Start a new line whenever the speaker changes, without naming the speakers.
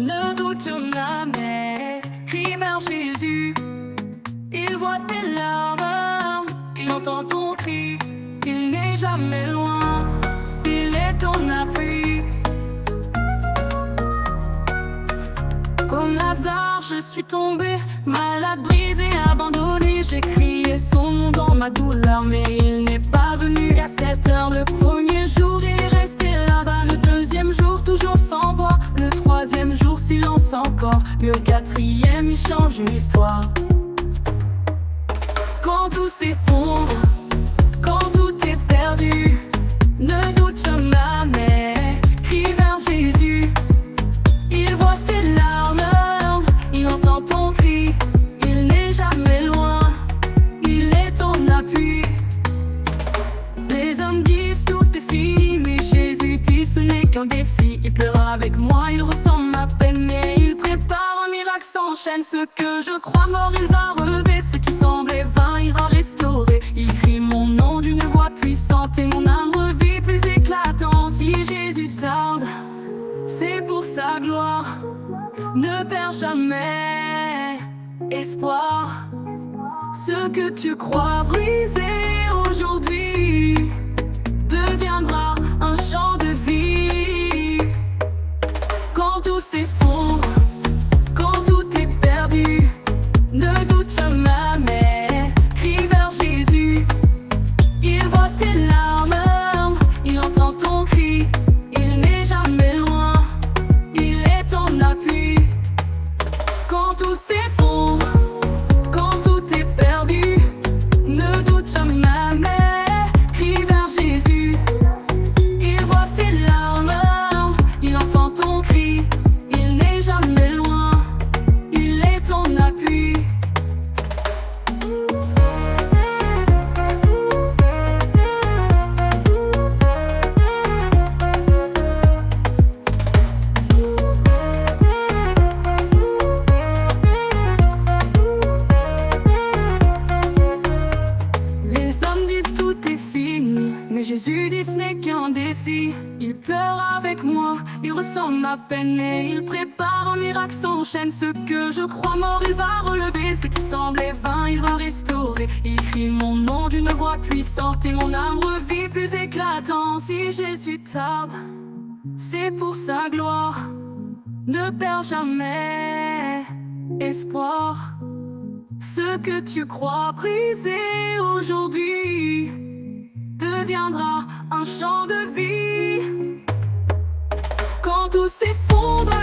Ne doute jamais, crie vers Jésus. Il voit tes larmes, il entend ton cri. Il n'est jamais loin, il est ton appui. Comme Lazare, je suis tombé, malade, brisé, abandonné. J'ai crié son nom dans ma douleur, mais il n'est pas venu à 7 heures. Le premier jour, il est resté là-bas. Le deuxième jour, toujours sans voix. Le troisième jour, silence encore. Le quatrième, il change l'histoire. Quand tout s'effondre, quand tout est perdu, ne doute jamais, crie vers Jésus. Il voit tes larmes, il entend ton cri. Il n'est jamais loin, il est ton appui. Les hommes disent tout est fini, mais Jésus dit ce n'est qu'un défi. Il pleure avec moi, il ressent ma peine, mais il prépare un miracle sans chaîne. Ce que je crois mort, il va relever. Ce qui semblait vain, il va restaurer. Il crie mon nom d'une voix puissante et mon âme revit plus éclatante. Si Jésus tarde, c'est pour sa gloire. Ne perds jamais espoir. Ce que tu crois brisé aujourd'hui deviendra un chant de vie. Quand tout s'effondre, quand tout est perdu, ne doute jamais, crie vers Jésus. Il voit tes larmes, il entend ton cri. Il n'est jamais loin, il est ton appui. Quand tout s'effondre, quand tout est perdu, ne doute jamais, crie vers Jésus. Il voit tes larmes, il entend ton cri. Il n'est jamais loin, il est ton appui. Les hommes disent tout est fini, mais Jésus dit ce n'est qu'un défi. Il pleure avec moi, il ressent ma peine et il prépare un miracle sans chaîne. Ce que je crois mort, il va relever. Ce qui semblait vain, il va restaurer. Il crie mon nom d'une voix puissante et mon âme revit plus éclatant. Si Jésus tarde, c'est pour sa gloire. Ne perds jamais espoir. Ce que tu crois brisé aujourd'hui deviendra un chant de vie. Quand tout s'effondre,